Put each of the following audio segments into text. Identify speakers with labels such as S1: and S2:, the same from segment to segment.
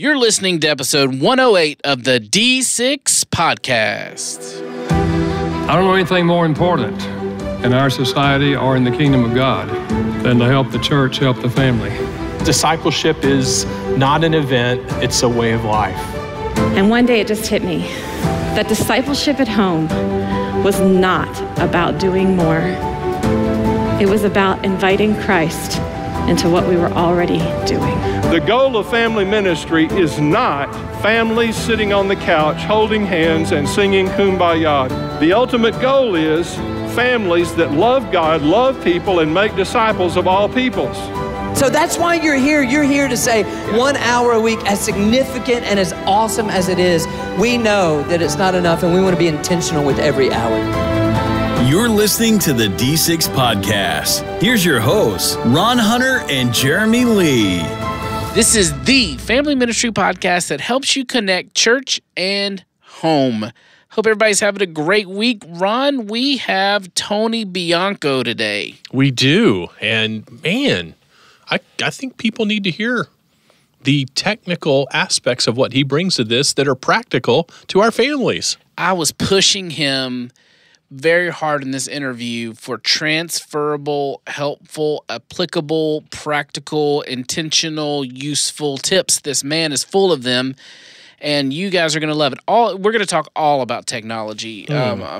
S1: You're listening to episode 108 of the D6 Podcast.
S2: I don't know anything more important in our society or in the kingdom of God than to help the church, help the family.
S3: Discipleship is not an event, it's a way of life.
S4: And one day it just hit me that discipleship at home was not about doing more. It was about inviting Christ into what we were already doing.
S5: The goal of family ministry is not families sitting on the couch holding hands and singing Kumbaya. The ultimate goal is families that love God, love people, and make disciples of all peoples.
S6: So that's why you're here. You're here to say 1 hour a week, as significant and as awesome as it is, we know that it's not enough and we want to be intentional with every hour.
S7: You're listening to the D6 Podcast. Here's your hosts, Ron Hunter and Jeremy Lee.
S1: This is the family ministry podcast that helps you connect church and home. Hope everybody's having a great week. Ron, we have Tony Bianco today.
S8: We do. And man, I think people need to hear the technical aspects of what he brings to this that are practical to our families.
S1: I was pushing him very hard in this interview for transferable, helpful, applicable, practical, intentional, useful tips. This man is full of them, and you guys are going to love it. We're going to talk all about technology,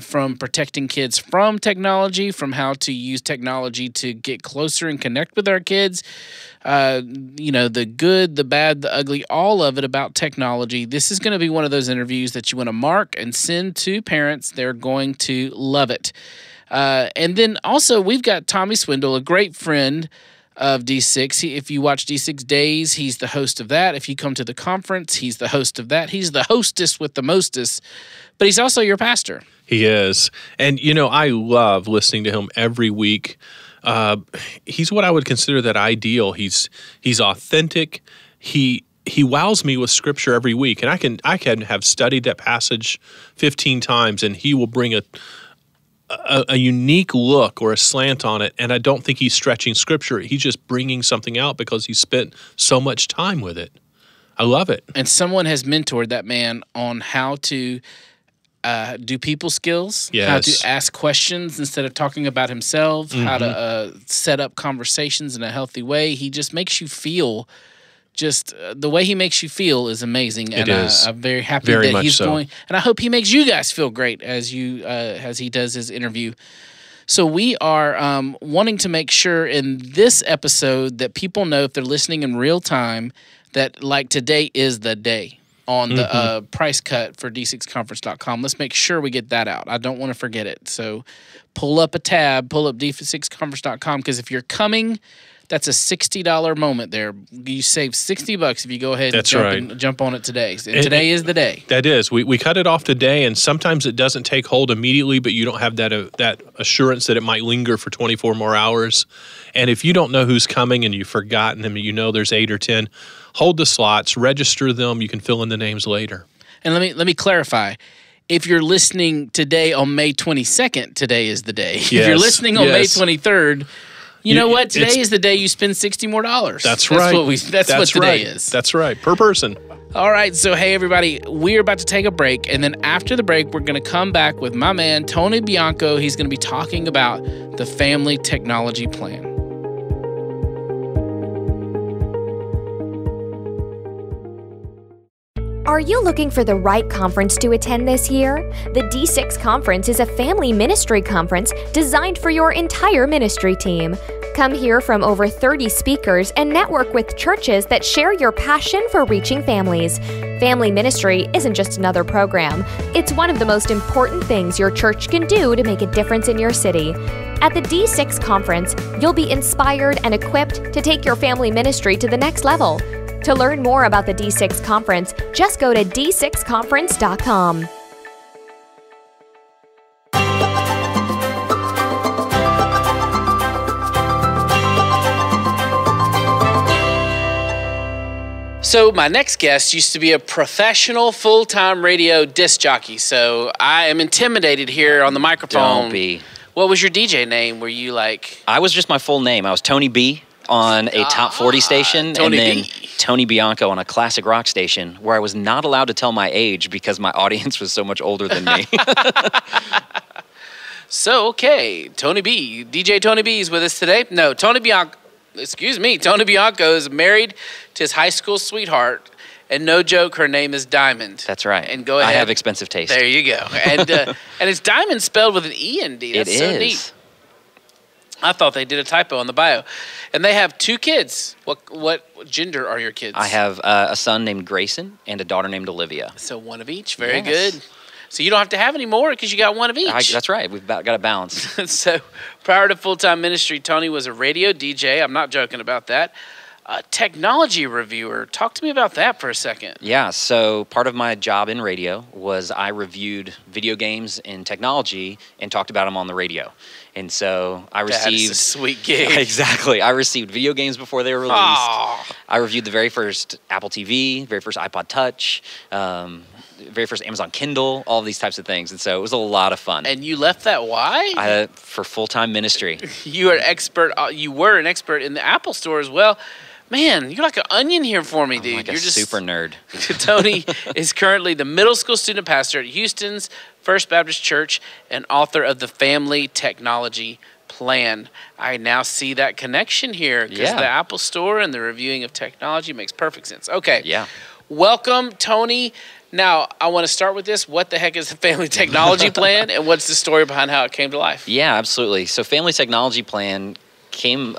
S1: from protecting kids from technology, from how to use technology to get closer and connect with our kids. The good, the bad, the ugly, all of it about technology. This is going to be one of those interviews that you want to mark and send to parents. They're going to love it. And then also we've got Tommy Swindol, a great friend of D6. If you watch D6 Days, he's the host of that. If you come to the conference, he's the host of that. He's the hostess with the mostest, but he's also your pastor.
S8: He is. And, I love listening to him every week. He's what I would consider that ideal. He's authentic. He wows me with scripture every week. And I can have studied that passage 15 times, and he will bring a unique look or a slant on it, and I don't think he's stretching scripture. He's just bringing something out because he spent so much time with it. I love it.
S1: And someone has mentored that man on how to do people skills,
S8: yes,
S1: how to ask questions instead of talking about himself, how to set up conversations in a healthy way. He just makes you feel the way he makes you feel is amazing, and I'm very happy that he's going. And I hope he makes you guys feel great as he does his interview. So we are wanting to make sure in this episode that people know, if they're listening in real time, that like today is the day on the price cut for d6conference.com. Let's make sure we get that out. I don't want to forget it. So pull up a tab, pull up d6conference.com, because if you're coming, that's a $60 moment there. You save $60 if you go ahead and jump on it today. And today is the day.
S8: That is. We cut it off today, and sometimes it doesn't take hold immediately, but you don't have that assurance that it might linger for 24 more hours. And if you don't know who's coming and you've forgotten them, there's 8 or 10, hold the slots, register them. You can fill in the names later. And
S1: let me clarify. If you're listening today on May 22nd, today is the day. Yes. If you're listening on May 23rd, you know what? Today is the day you spend $60 more.
S8: That's right.
S1: That's what today is.
S8: That's right. Per person.
S1: All right. So, hey, everybody, we're about to take a break. And then after the break, we're going to come back with my man, Tony Bianco. He's going to be talking about the family technology plan.
S9: Are you looking for the right conference to attend this year? The D6 Conference is a family ministry conference designed for your entire ministry team. Come hear from over 30 speakers and network with churches that share your passion for reaching families. Family ministry isn't just another program. It's one of the most important things your church can do to make a difference in your city. At the D6 Conference, you'll be inspired and equipped to take your family ministry to the next level. To learn more about the D6 Conference, just go to d6conference.com.
S1: So my next guest used to be a professional full-time radio disc jockey, so I am intimidated here on the microphone.
S10: Don't be.
S1: What was your DJ name? Were you like...
S10: I was just my full name. I was Tony B. on a top 40 station,
S1: Tony
S10: and then
S1: B.
S10: Tony Bianco on a classic rock station, where I was not allowed to tell my age because my audience was so much older than me.
S1: So, okay, Tony B. DJ Tony B is with us today. No, Tony Bianco is married to his high school sweetheart. And no joke, her name is Diamond.
S10: That's right.
S1: And go ahead.
S10: I have expensive taste.
S1: There you go. And and it's Diamond spelled with an E-N-D. That's so neat. I thought they did a typo on the bio. And they have 2 kids. What gender are your kids?
S10: I have a son named Grayson and a daughter named Olivia.
S1: So one of each. Very good. So you don't have to have any more because you got one of each.
S10: That's right. We've got a balance.
S1: So prior to full-time ministry, Tony was a radio DJ. I'm not joking about that. A technology reviewer. Talk to me about that for a second.
S10: Yeah, so part of my job in radio was I reviewed video games and technology and talked about them on the radio. And so I received...
S1: That is a sweet gig.
S10: Exactly. I received video games before they were released.
S1: Aww.
S10: I reviewed the very first Apple TV, very first iPod Touch, very first Amazon Kindle, all of these types of things. And so it was a lot of fun.
S1: And you left that why?
S10: For full-time ministry.
S1: You are an expert. You were an expert in the Apple Store as well. Man, you're like an onion here for me, dude.
S10: You're
S1: just
S10: super nerd.
S1: Tony is currently the middle school student pastor at Houston's First Baptist Church and author of the Family Technology Plan. I now see that connection here because the Apple Store and the reviewing of technology makes perfect sense. Okay.
S10: Yeah.
S1: Welcome, Tony. Now, I want to start with this. What the heck is the Family Technology Plan, and what's the story behind how it came to life?
S10: Yeah, absolutely. So Family Technology Plan came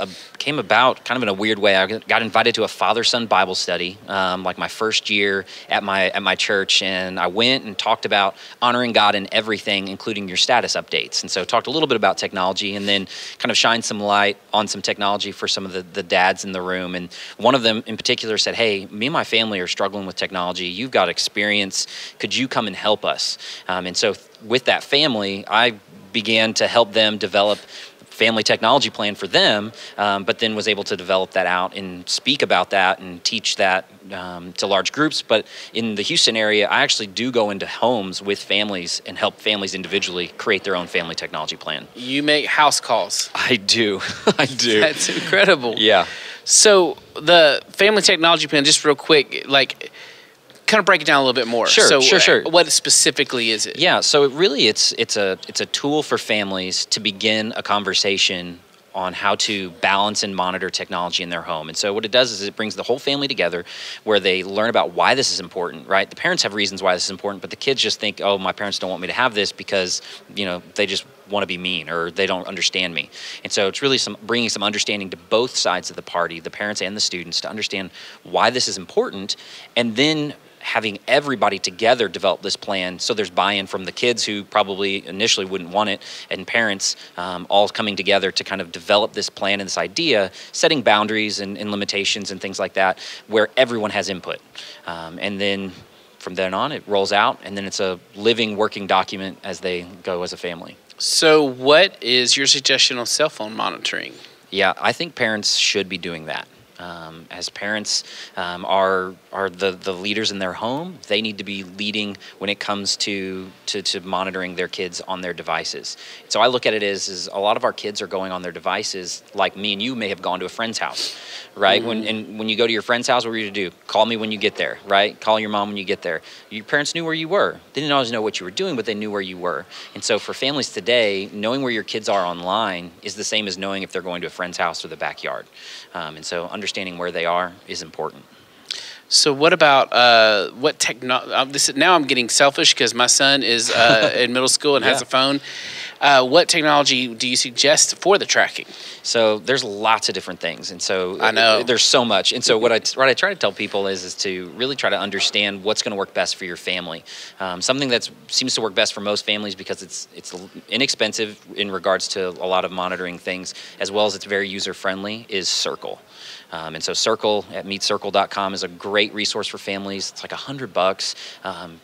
S10: about kind of in a weird way. I got invited to a father-son Bible study, like my first year at my church, and I went and talked about honoring God in everything, including your status updates. And so talked a little bit about technology, and then kind of shined some light on some technology for some of the dads in the room. And one of them in particular said, "Hey, me and my family are struggling with technology. You've got experience. Could you come and help us?" And so with that family, I began to help them develop Family Technology Plan for them, but then was able to develop that out and speak about that and teach that to large groups. But in the Houston area, I actually do go into homes with families and help families individually create their own Family Technology Plan.
S1: You make house calls.
S10: I do. I do.
S1: That's incredible.
S10: Yeah.
S1: So the Family Technology Plan, just real quick, like, kind of break it down a little bit more.
S10: Sure.
S1: What specifically is it?
S10: Yeah, so it's a tool for families to begin a conversation on how to balance and monitor technology in their home. And so what it does is it brings the whole family together where they learn about why this is important, right? The parents have reasons why this is important, but the kids just think, oh, my parents don't want me to have this because, they just want to be mean or they don't understand me. And so it's really bringing some understanding to both sides of the party, the parents and the students, to understand why this is important, and then having everybody together develop this plan so there's buy-in from the kids who probably initially wouldn't want it, and parents all coming together to kind of develop this plan and this idea, setting boundaries and limitations and things like that where everyone has input. And then from then on, it rolls out, and then it's a living, working document as they go as a family. So
S1: what is your suggestion on cell phone monitoring?
S10: Yeah, I think parents should be doing that. As parents are the leaders in their home, they need to be leading when it comes to monitoring their kids on their devices. So I look at it as a lot of our kids are going on their devices like me and you may have gone to a friend's house, right?
S1: Mm-hmm.
S10: When you go to your friend's house, what are you to do? Call me when you get there, right? Call your mom when you get there. Your parents knew where you were. They didn't always know what you were doing, but they knew where you were. And so for families today, knowing where your kids are online is the same as knowing if they're going to a friend's house or the backyard. And so understanding where they are is important.
S1: So what about what technology? Now I'm getting selfish because my son is in middle school and has a phone. What technology do you suggest for the tracking?
S10: So there's lots of different things, and so
S1: I know
S10: there's so much. And so what I try to tell people is to really try to understand what's going to work best for your family. Something that seems to work best for most families because it's inexpensive in regards to a lot of monitoring things, as well as it's very user friendly, is Circle. And so Circle at meetcircle.com is a great resource for families. It's like $100.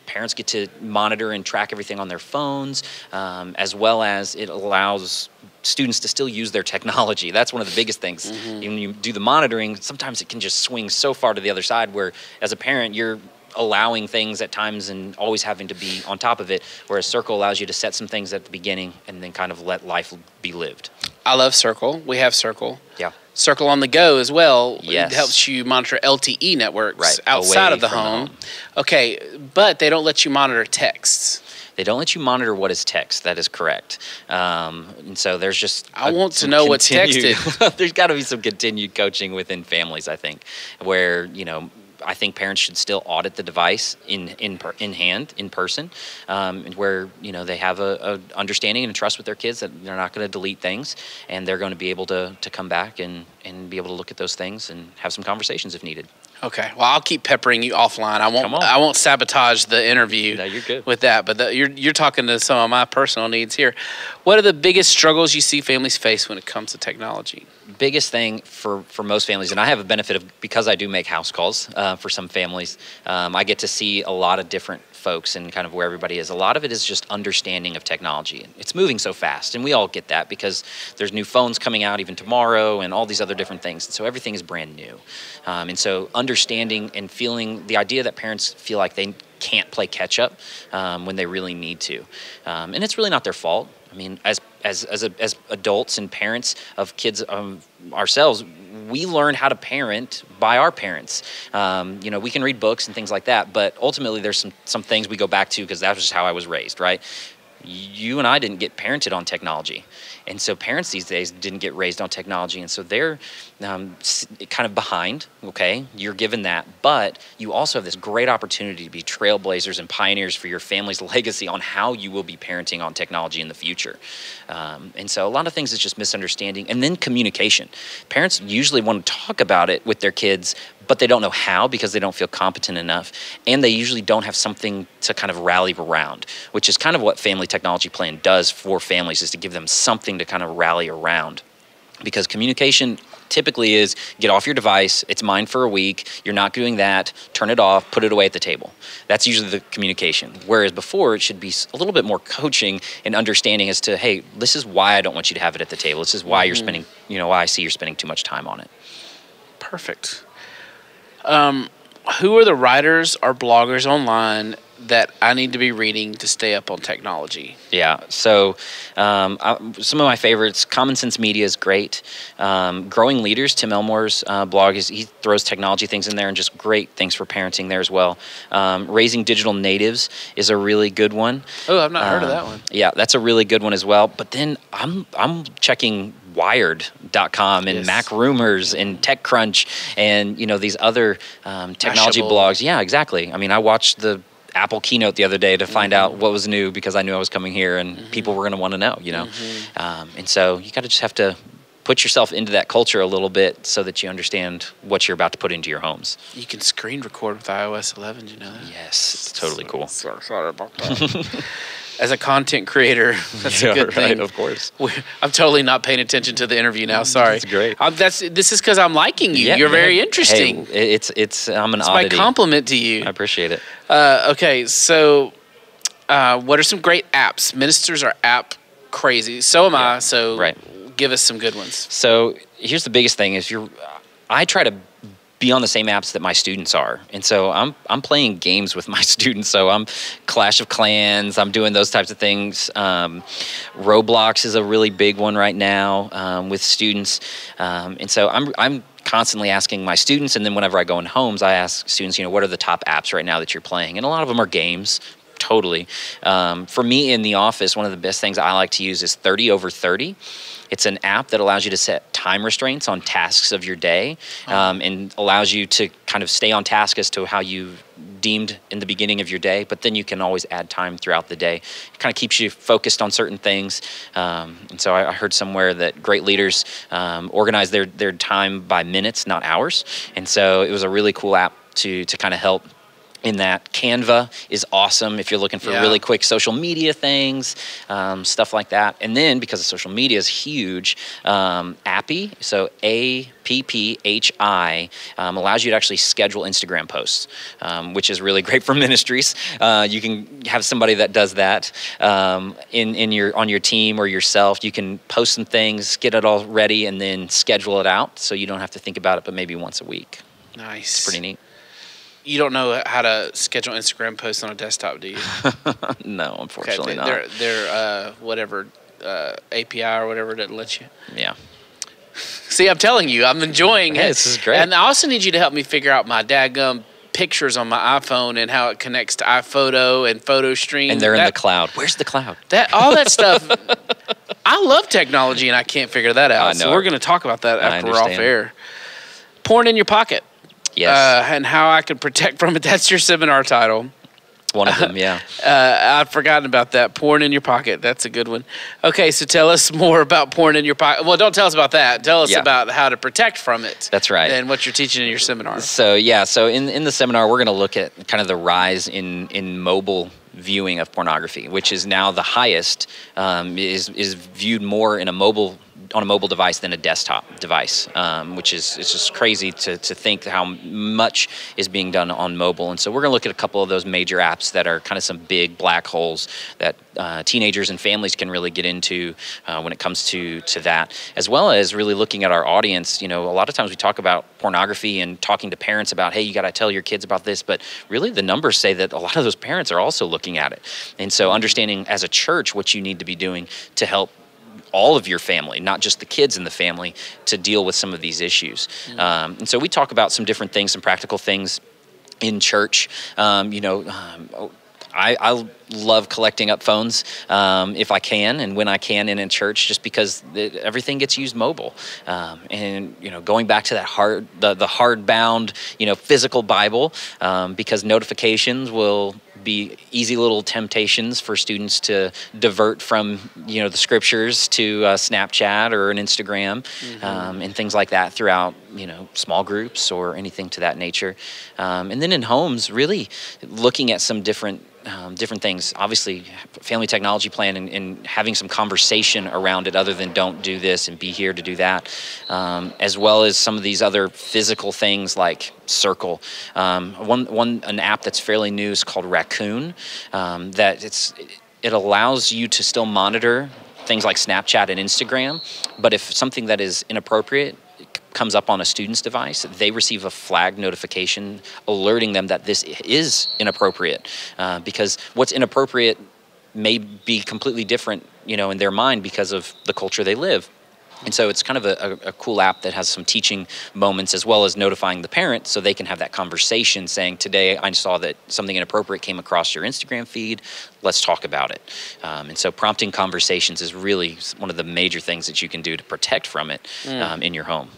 S10: Parents get to monitor and track everything on their phones, as well as it allows students to still use their technology. That's one of the biggest things.
S1: Mm-hmm.
S10: When you do the monitoring, sometimes it can just swing so far to the other side where, as a parent, you're allowing things at times and always having to be on top of it, whereas Circle allows you to set some things at the beginning and then kind of let life be lived.
S1: I love Circle. We have Circle.
S10: Yeah.
S1: Circle on the Go as well.
S10: Yes.
S1: It helps you monitor LTE networks
S10: Right,
S1: outside
S10: away
S1: of the
S10: from the
S1: home.
S10: home.
S1: Okay, but they don't let you monitor texts.
S10: They don't let you monitor what is text. That is correct. And so there's just
S1: I want to
S10: some
S1: know what's
S10: continued-
S1: texted.
S10: There's got to be some continued coaching within families, I think, where I think parents should still audit the device in person, where they have a understanding and trust with their kids that they're not going to delete things, and they're going to be able to come back and be able to look at those things and have some conversations if needed.
S1: Okay, well, I'll keep peppering you offline.
S10: Come on.
S1: I won't sabotage the interview.
S10: No, you're good
S1: with that. But you're talking to some of my personal needs here. What are the biggest struggles you see families face when it comes to technology?
S10: Biggest thing for most families, and I have a benefit of, because I do make house calls for some families, I get to see a lot of different folks and kind of where everybody is. A lot of it is just understanding of technology. It's moving so fast, and we all get that because there's new phones coming out even tomorrow and all these other different things. And so everything is brand new. And so understanding and feeling the idea that parents feel like they can't play catch up when they really need to. And it's really not their fault. I mean, as adults and parents of kids ourselves, we learn how to parent by our parents. We can read books and things like that, but ultimately there's some things we go back to because that was just how I was raised, right? You and I didn't get parented on technology. And so parents these days didn't get raised on technology. And so they're kind of behind, okay? You're given that. But you also have this great opportunity to be trailblazers and pioneers for your family's legacy on how you will be parenting on technology in the future. And so a lot of things is just misunderstanding. And then communication. Parents usually want to talk about it with their kids, but they don't know how because they don't feel competent enough. And they usually don't have something to kind of rally around, which is kind of what Family Technology Plan does for families, is to give them something to kind of rally around. Because communication typically is get off your device, it's mine for a week, you're not doing that, turn it off, put it away at the table. That's usually the communication. Whereas before, it should be a little bit more coaching and understanding as to, hey, this is why I don't want you to have it at the table. This is why you're spending, why I see you're spending too much time on it.
S1: Perfect. Who are the writers or bloggers online that I need to be reading to stay up on technology?
S10: Yeah, so some of my favorites, Common Sense Media is great. Growing Leaders, Tim Elmore's blog, he throws technology things in there and just great things for parenting there as well. Raising Digital Natives is a really good one.
S1: Oh, I've not heard of that one.
S10: Yeah, that's a really good one as well. But then I'm checking Wired.com and Mac Rumors and TechCrunch and these other technology blogs. Yeah, exactly. I mean, I watched the Apple keynote the other day to find out what was new because I knew I was coming here and people were going to want to know, and so you got to just have to put yourself into that culture a little bit so that you understand what you're about to put into your homes.
S1: You can screen record with iOS 11, do you know that?
S10: Yes, it's totally cool.
S1: Sorry about that. As a content creator, that's a good thing.
S10: Right, of course.
S1: I'm totally not paying attention to the interview now. Sorry.
S10: That's great.
S1: This is because I'm liking you.
S10: Yeah,
S1: You're very interesting.
S10: Hey, I'm an oddity.
S1: It's my compliment to you.
S10: I appreciate it.
S1: Okay, so what are some great apps? Ministers are app crazy. So am I. So give us some good ones.
S10: So here's the biggest thing: is I try to be on the same apps that my students are. And so I'm playing games with my students. So I'm Clash of Clans, I'm doing those types of things. Roblox is a really big one right now with students. And so I'm constantly asking my students, and then whenever I go in homes, I ask students, what are the top apps right now that you're playing? And a lot of them are games. Totally. For me in the office, one of the best things I like to use is 30 over 30. It's an app that allows you to set time restraints on tasks of your day and allows you to kind of stay on task as to how you deemed in the beginning of your day, but then you can always add time throughout the day. It kind of keeps you focused on certain things. And so I heard somewhere that great leaders organize their time by minutes, not hours. And so it was a really cool app to kind of help in that. Canva is awesome if you're looking for really quick social media things, stuff like that. And then because social media is huge, Appy, so APPHI, allows you to actually schedule Instagram posts, which is really great for ministries. You can have somebody that does that on your team or yourself. You can post some things, get it all ready, and then schedule it out so you don't have to think about it, but maybe once a week.
S1: Nice.
S10: It's pretty neat.
S1: You don't know how to schedule Instagram posts on a desktop, do you?
S10: No, unfortunately not.
S1: They're whatever API or whatever doesn't let you.
S10: Yeah.
S1: See, I'm telling you, I'm enjoying it.
S10: This is great.
S1: And I also need you to help me figure out my daggum pictures on my iPhone and how it connects to iPhoto and PhotoStream.
S10: And they're in the cloud. Where's the cloud?
S1: All that stuff. I love technology, and I can't figure that out. So we're going to talk about that after we're off air. Porn in your pocket.
S10: Yes.
S1: And how I can protect from it. That's your seminar title.
S10: One of them, yeah.
S1: I've forgotten about that. Porn in your pocket. That's a good one. Okay, so tell us more about porn in your pocket. Well, don't tell us about that. Tell us about how to protect from it.
S10: That's right.
S1: And what you're teaching in your seminar.
S10: So in the seminar, we're going to look at kind of the rise in mobile viewing of pornography, which is now the highest, is viewed more in on a mobile device than a desktop device, which is it's just crazy to think how much is being done on mobile. And so we're going to look at a couple of those major apps that are kind of some big black holes that teenagers and families can really get into when it comes to that, as well as really looking at our audience. You know, a lot of times we talk about pornography and talking to parents about, hey, you got to tell your kids about this, but really the numbers say that a lot of those parents are also looking at it. And so understanding as a church what you need to be doing to help all of your family, not just the kids in the family, to deal with some of these issues. And so we talk about some different things, some practical things in church. I love collecting up phones if I can and when I can in church, just because everything gets used mobile. And going back to that hardbound, physical Bible, because notifications will be easy little temptations for students to divert from the scriptures to Snapchat or an Instagram, and things like that throughout small groups or anything to that nature. And then in homes, really looking at some different things. Obviously, family technology plan and having some conversation around it other than don't do this and be here to do that, as well as some of these other physical things like Circle. An app that's fairly new is called Raccoon, it allows you to still monitor things like Snapchat and Instagram, but if something that is inappropriate comes up on a student's device, they receive a flag notification alerting them that this is inappropriate, because what's inappropriate may be completely different, in their mind because of the culture they live. And so it's kind of a cool app that has some teaching moments as well as notifying the parent so they can have that conversation saying, today I saw that something inappropriate came across your Instagram feed, let's talk about it. And so prompting conversations is really one of the major things that you can do to protect from it in your home.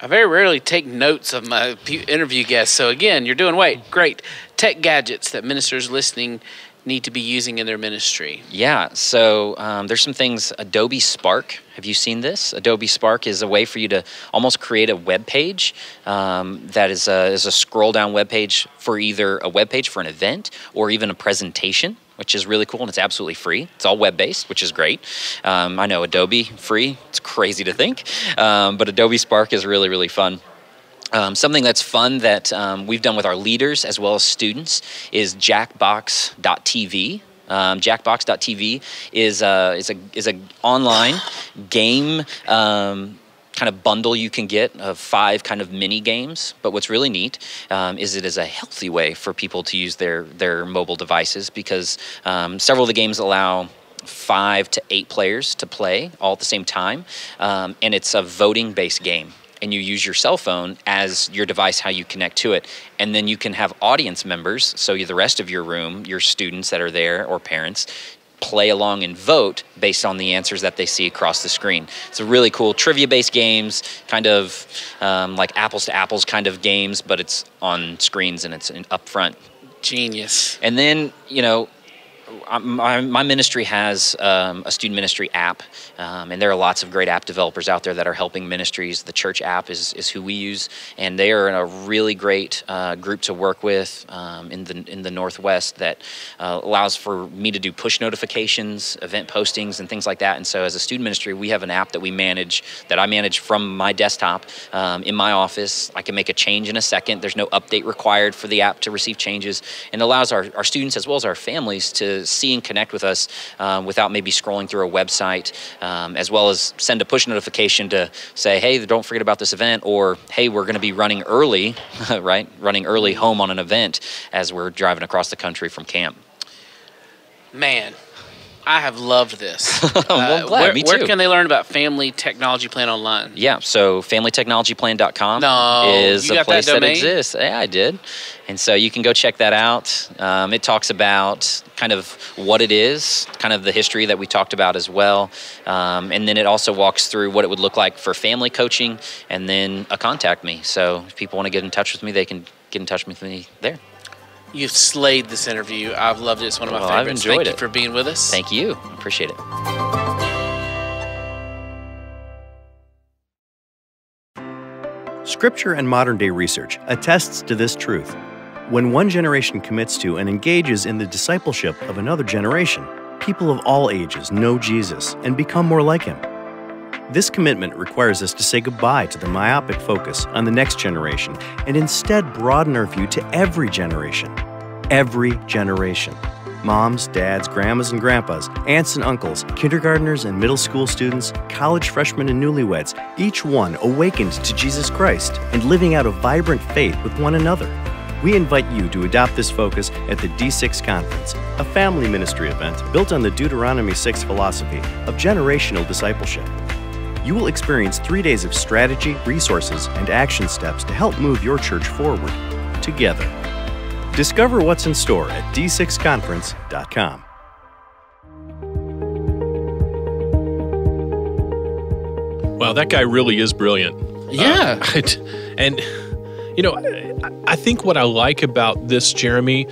S1: I very rarely take notes of my interview guests. So again, you're doing great. Tech gadgets that ministers listening need to be using in their ministry. Yeah, so there's some things. Adobe Spark. Have you seen this? Adobe Spark is a way for you to almost create a web page that is a scroll down web page for either a web page for an event or even a presentation, which is really cool, and it's absolutely free. It's all web-based, which is great. I know Adobe, free. It's crazy to think, but Adobe Spark is really, really fun. Something that's fun that we've done with our leaders as well as students is Jackbox.tv. Jackbox.tv is a online game kind of bundle you can get of 5 kind of mini games. But what's really neat is it is a healthy way for people to use their mobile devices, because several of the games allow 5 to 8 players to play all at the same time, and it's a voting-based game. And you use your cell phone as your device, how you connect to it. And then you can have audience members, so the rest of your room, your students that are there or parents, play along and vote based on the answers that they see across the screen. It's a really cool trivia-based games, kind of like apples to apples kind of games, but it's on screens and it's up front. Genius. And then, my ministry has a student ministry app, and there are lots of great app developers out there that are helping ministries. The church app is who we use, and they are a really great group to work with in the Northwest that allows for me to do push notifications, event postings, and things like that. And so as a student ministry, we have an app that I manage from my desktop in my office. I can make a change in a second. There's no update required for the app to receive changes, and allows our students as well as our families to see and connect with us without maybe scrolling through a website, as well as send a push notification to say, hey, don't forget about this event, or hey, we're going to be running early, right? Running early home on an event as we're driving across the country from camp. Man, I have loved this.
S10: Well, glad. Me too.
S1: Where can they learn about Family Technology Plan online?
S10: Yeah, so familytechnologyplan.com is
S1: you
S10: a
S1: got
S10: place
S1: that
S10: that
S1: domain?
S10: exists. Yeah, I did. And so you can go check that out. It talks about kind of what it is, kind of the history that we talked about as well. And then it also walks through what it would look like for family coaching and then a contact me. So if people want to get in touch with me, they can get in touch with me there.
S1: You've slayed this interview. I've loved it. It's one of my
S10: Well, I've
S1: favorites.
S10: enjoyed
S1: Thank
S10: it.
S1: you for being with us.
S10: Thank you. Appreciate it.
S11: Scripture and modern-day research attests to this truth. When one generation commits to and engages in the discipleship of another generation, people of all ages know Jesus and become more like him. This commitment requires us to say goodbye to the myopic focus on the next generation and instead broaden our view to every generation. Every generation. Moms, dads, grandmas and grandpas, aunts and uncles, kindergartners and middle school students, college freshmen and newlyweds, each one awakened to Jesus Christ and living out a vibrant faith with one another. We invite you to adopt this focus at the D6 Conference, a family ministry event built on the Deuteronomy 6 philosophy of generational discipleship. You will experience 3 days of strategy, resources, and action steps to help move your church forward together. Discover what's in store at d6conference.com.
S8: Wow, that guy really is brilliant.
S1: Yeah.
S8: And, you know, I think what I like about this, Jeremy,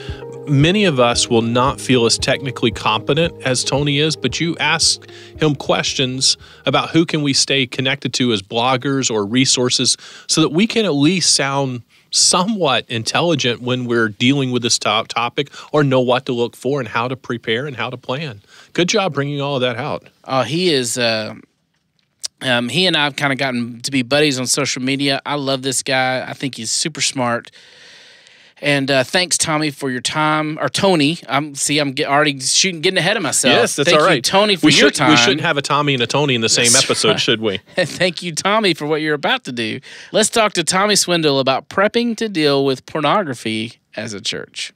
S8: many of us will not feel as technically competent as Tony is, but you ask him questions about who can we stay connected to as bloggers or resources so that we can at least sound somewhat intelligent when we're dealing with this topic or know what to look for and how to prepare and how to plan. Good job bringing all of that out.
S1: He is... he and I have kind of gotten to be buddies on social media. I love this guy. I think he's super smart. And thanks, Tommy, for your time. Or Tony. I'm already getting ahead of myself.
S8: Yes, that's
S1: Thank
S8: all right.
S1: you, Tony, for your time.
S8: We shouldn't have a Tommy and a Tony in the same episode,
S1: right.
S8: should we?
S1: Thank you, Tommy, for what you're about to do. Let's talk to Tommy Swindol about prepping to deal with pornography as a church.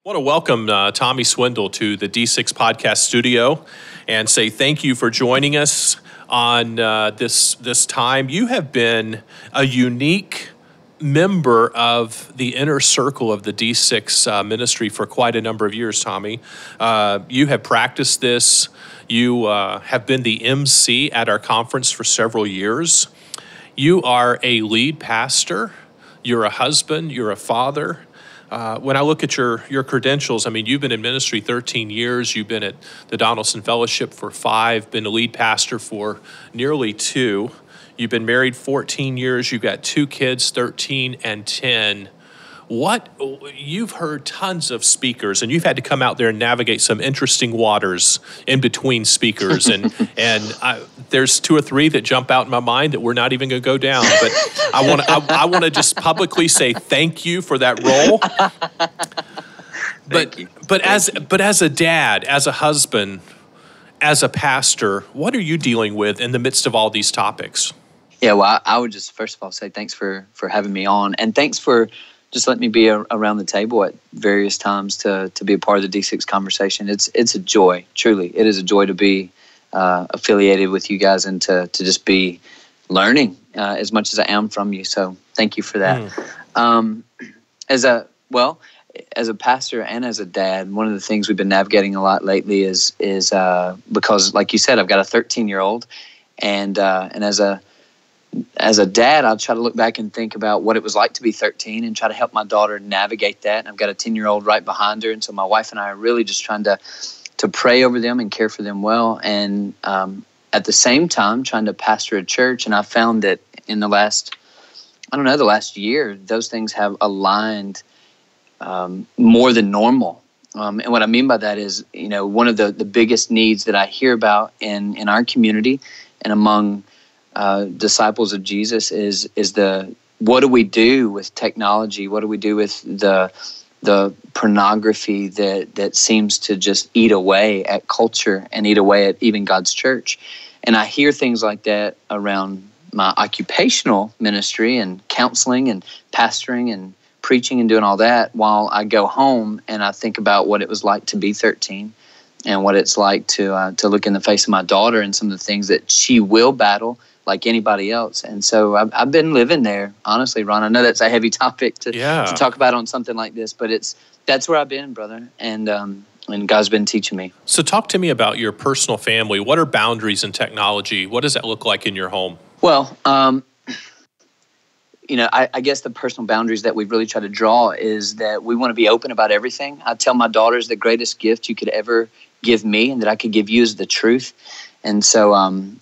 S8: I want to welcome Tommy Swindol to the D6 Podcast Studio and say thank you for joining us on this time. You have been a unique member of the inner circle of the D6 ministry for quite a number of years, Tommy. You have practiced this. You have been the MC at our conference for several years. You are a lead pastor. You're a husband. You're a father. When I look at your credentials, I mean, you've been in ministry 13 years. You've been at the Donaldson Fellowship for 5, been a lead pastor for nearly 2. You've been married 14 years. You've got 2 kids, 13 and 10. You've heard tons of speakers, and you've had to come out there and navigate some interesting waters in between speakers. And there's 2 or 3 that jump out in my mind that we're not even going to go down. But I want to just publicly say thank you for that role. But as a dad, as a husband, as a pastor, what are you dealing with in the midst of all these topics?
S12: Yeah, well, I would just first of all say thanks for having me on, and thanks for just letting me be around the table at various times to be a part of the D6 conversation. It's a joy, truly. It is a joy to be affiliated with you guys and to just be learning as much as I am from you. So thank you for that. As a pastor and as a dad, one of the things we've been navigating a lot lately is because, like you said, I've got a 13-year-old, and as a dad, I'll try to look back and think about what it was like to be 13 and try to help my daughter navigate that. And I've got a 10-year-old right behind her, and so my wife and I are really just trying to pray over them and care for them well, and at the same time trying to pastor a church. And I found that in the last year, those things have aligned more than normal. And what I mean by that is, one of the biggest needs that I hear about in our community and among disciples of Jesus is what do we do with technology? What do we do with the pornography that seems to just eat away at culture and eat away at even God's church? And I hear things like that around my occupational ministry and counseling and pastoring and preaching and doing all that, while I go home and I think about what it was like to be 13, what it's like to look in the face of my daughter and some of the things that she will battle like anybody else. And so I've been living there, honestly, Ron. I know that's a heavy topic to talk about on something like this, but that's where I've been, brother. And God's been teaching me.
S8: So talk to me about your personal family. What are boundaries in technology? What does that look like in your home?
S12: Well, I guess the personal boundaries that we've really tried to draw is that we want to be open about everything. I tell my daughters the greatest gift you could ever give me and that I could give you is the truth. And so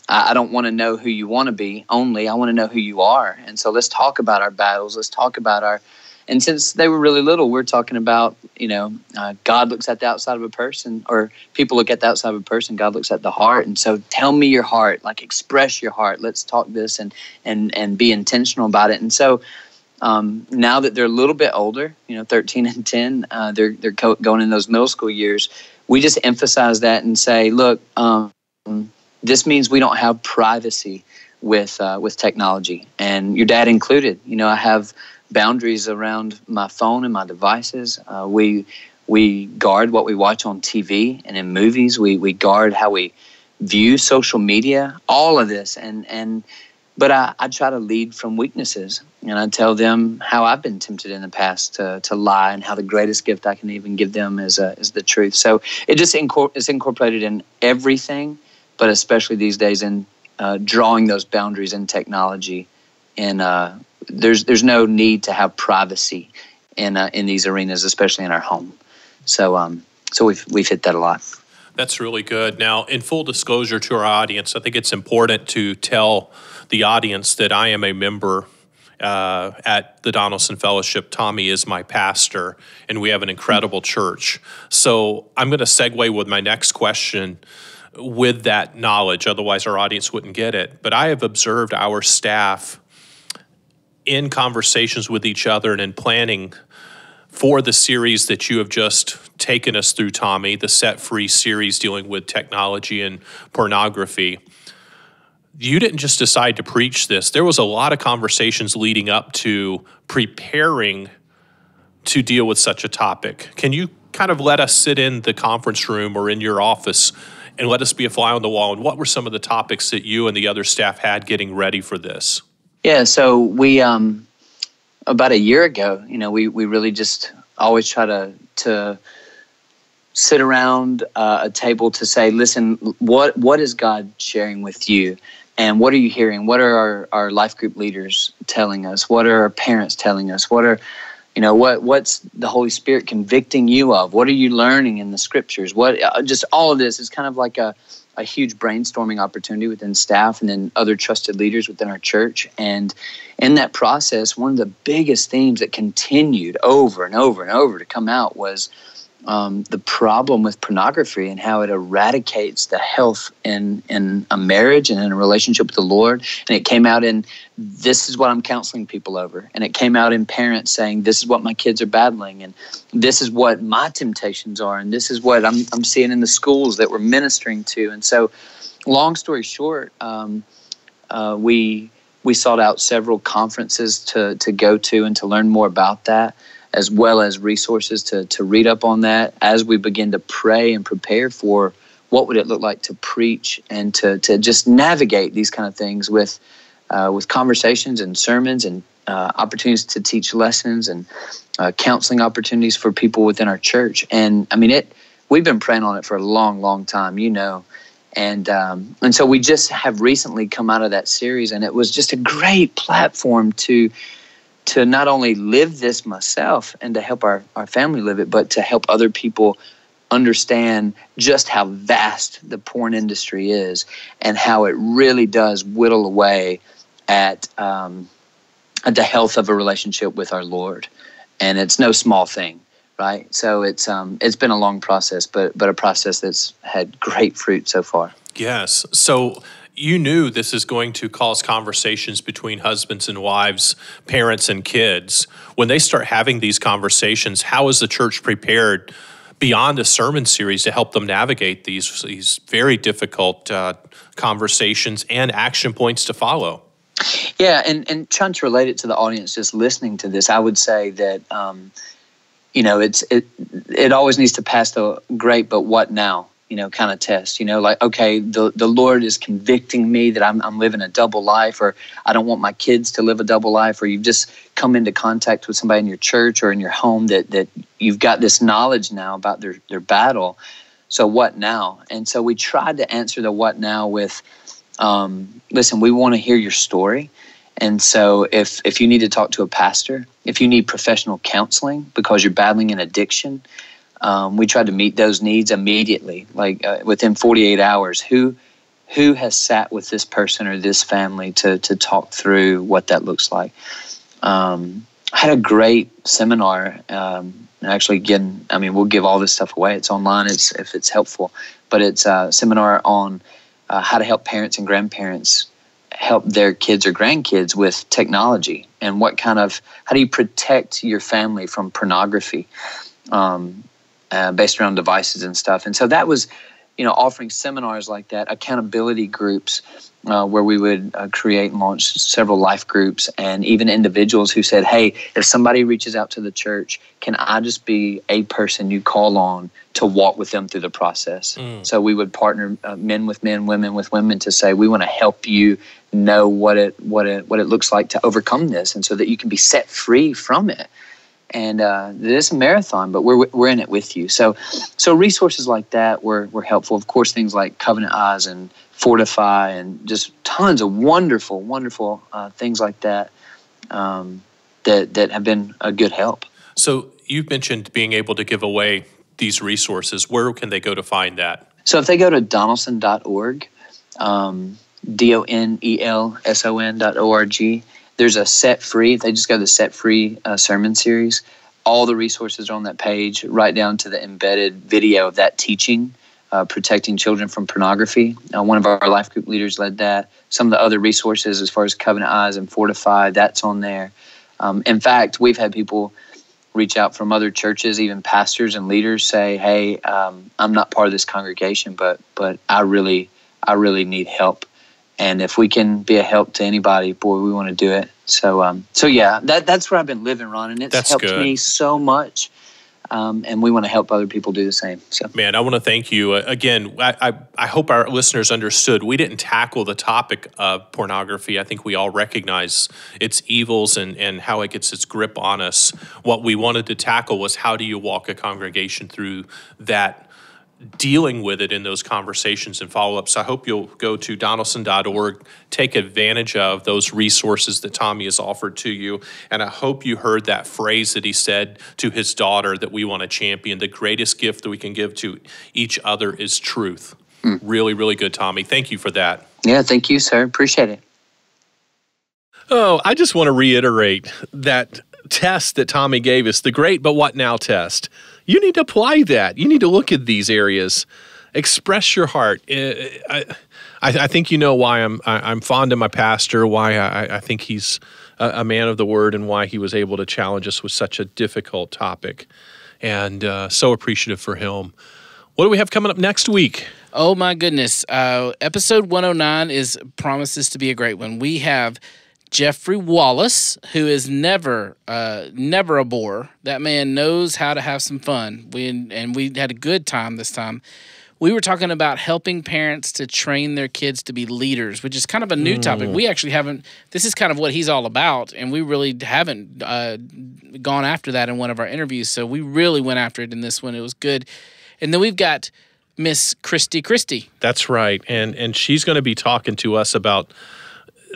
S12: I don't want to know who you want to be only. I want to know who you are. And so let's talk about our battles. Let's talk about and since they were really little, we're talking about, God looks at the outside of a person, or people look at the outside of a person. God looks at the heart. And so tell me your heart, like express your heart. Let's talk this and be intentional about it. And so now that they're a little bit older, 13 and 10, they're going in those middle school years. We just emphasize that and say, look, this means we don't have privacy with technology, and your dad included. I have boundaries around my phone and my devices. We guard what we watch on TV and in movies. We guard how we view social media. All of this, but I try to lead from weaknesses, and I tell them how I've been tempted in the past to lie, and how the greatest gift I can even give them is the truth. So it just it's incorporated in everything, but especially these days in drawing those boundaries in technology. And there's no need to have privacy in these arenas, especially in our home. So we've hit that a lot.
S8: That's really good. Now, in full disclosure to our audience, I think it's important to tell the audience that I am a member at the Donaldson Fellowship. Tommy is my pastor, and we have an incredible church. So I'm going to segue with my next question with that knowledge. Otherwise, our audience wouldn't get it. But I have observed our staff in conversations with each other and in planning for the series that you have just taken us through, Tommy, the Set Free series dealing with technology and pornography. You didn't just decide to preach this. There was a lot of conversations leading up to preparing to deal with such a topic. Can you kind of let us sit in the conference room or in your office and let us be a fly on the wall? And what were some of the topics that you and the other staff had getting ready for this?
S12: Yeah, so we about a year ago, we really just always try to sit around a table to say, listen, what is God sharing with you? And what are you hearing? What are our life group leaders telling us? What are our parents telling us? What's the Holy Spirit convicting you of? What are you learning in the scriptures? Just all of this is kind of like a huge brainstorming opportunity within staff and then other trusted leaders within our church. And in that process, one of the biggest themes that continued over and over and over to come out was the problem with pornography and how it eradicates the health in a marriage and in a relationship with the Lord. And it came out in, this is what I'm counseling people over. And it came out in parents saying, this is what my kids are battling, and this is what my temptations are, and this is what I'm seeing in the schools that we're ministering to. And so, long story short, we sought out several conferences to go to and to learn more about that, as well as resources to read up on that as we begin to pray and prepare for what would it look like to preach and to just navigate these kind of things with conversations and sermons and opportunities to teach lessons and counseling opportunities for people within our church. And I mean, we've been praying on it for a long, long time, and so we just have recently come out of that series, and it was just a great platform to not only live this myself and to help our family live it, but to help other people understand just how vast the porn industry is and how it really does whittle away at the health of a relationship with our Lord. And it's no small thing, right? So it's been a long process, but a process that's had great fruit so far.
S8: Yes. So you knew this is going to cause conversations between husbands and wives, parents and kids. When they start having these conversations, how is the church prepared beyond a sermon series to help them navigate these very difficult conversations and action points to follow?
S12: Yeah, and trying to relate it to the audience just listening to this, I would say that it always needs to pass the great but what now kind of test, like, okay, the Lord is convicting me that I'm living a double life, or I don't want my kids to live a double life, or you've just come into contact with somebody in your church or in your home that you've got this knowledge now about their battle. So what now? And so we tried to answer the what now with, listen, we want to hear your story. And so if you need to talk to a pastor, if you need professional counseling because you're battling an addiction, we tried to meet those needs immediately, like within 48 hours. Who has sat with this person or this family to talk through what that looks like? I had a great seminar. Actually, we'll give all this stuff away. It's online if it's helpful. But it's a seminar on how to help parents and grandparents help their kids or grandkids with technology, and how do you protect your family from pornography based around devices and stuff. And so that was, offering seminars like that, accountability groups where we would create and launch several life groups, and even individuals who said, hey, if somebody reaches out to the church, can I just be a person you call on to walk with them through the process? So we would partner men with men, women with women, to say, we want to help you know what it looks like to overcome this, and so that you can be set free from it. And it is a marathon, but we're in it with you. So resources like that were helpful. Of course, things like Covenant Eyes and Fortify, and just tons of wonderful, wonderful things like that that have been a good help.
S8: So you've mentioned being able to give away these resources. Where can they go to find that?
S12: So if they go to donelson.org, DONELSON.org, there's a Set Free. If they just go to the Set Free sermon series, all the resources are on that page, right down to the embedded video of that teaching, protecting children from pornography. One of our life group leaders led that. Some of the other resources as far as Covenant Eyes and Fortify, that's on there. In fact, we've had people reach out from other churches, even pastors and leaders, say, hey, I'm not part of this congregation, but I really need help. And if we can be a help to anybody, boy, we want to do it. So yeah, that's where I've been living, Ron, and it's helped me so much. And we want to help other people do the same. So, man,
S8: I want to thank you again. I hope our listeners understood. We didn't tackle the topic of pornography. I think we all recognize its evils and how it gets its grip on us. What we wanted to tackle was, how do you walk a congregation through that, dealing with it in those conversations and follow-ups. So I hope you'll go to donelson.org, take advantage of those resources that Tommy has offered to you. And I hope you heard that phrase that he said to his daughter that we want to champion. The greatest gift that we can give to each other is truth. Really, really good, Tommy. Thank you for that.
S12: Yeah, thank you, sir. Appreciate it.
S8: Oh, I just want to reiterate that test that Tommy gave us, the great but what now test. You need to apply that. You need to look at these areas. Express your heart. I think you know why I'm fond of my pastor, why I think he's a man of the word, and why he was able to challenge us with such a difficult topic. And so appreciative for him. What do we have coming up next week?
S1: Oh, my goodness. Episode 109 promises to be a great one. We have Jeffrey Wallace, who is never a bore. That man knows how to have some fun. We had a good time this time. We were talking about helping parents to train their kids to be leaders, which is kind of a new topic. We actually haven't. This is kind of what he's all about, and we really haven't gone after that in one of our interviews. So we really went after it in this one. It was good. And then we've got Miss Christy.
S8: That's right, and she's going to be talking to us about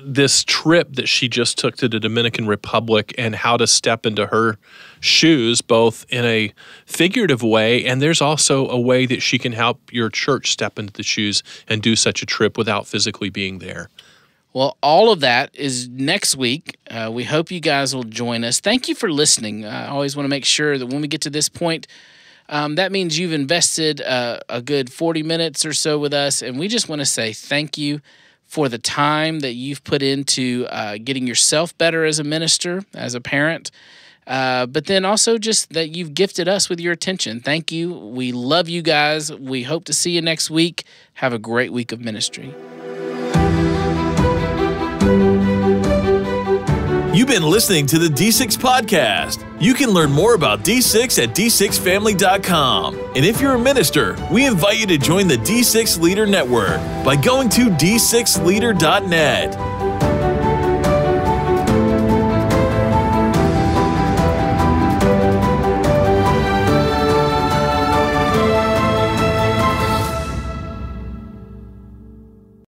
S8: this trip that she just took to the Dominican Republic and how to step into her shoes, both in a figurative way, and there's also a way that she can help your church step into the shoes and do such a trip without physically being there.
S1: Well, all of that is next week. We hope you guys will join us. Thank you for listening. I always want to make sure that when we get to this point, that means you've invested a good 40 minutes or so with us, and we just want to say thank you for the time that you've put into getting yourself better as a minister, as a parent, but then also just that you've gifted us with your attention. Thank you. We love you guys. We hope to see you next week. Have a great week of ministry.
S7: You've been listening to the D6 Podcast. You can learn more about D6 at d6family.com. And if you're a minister, we invite you to join the D6 Leader Network by going to d6leader.net.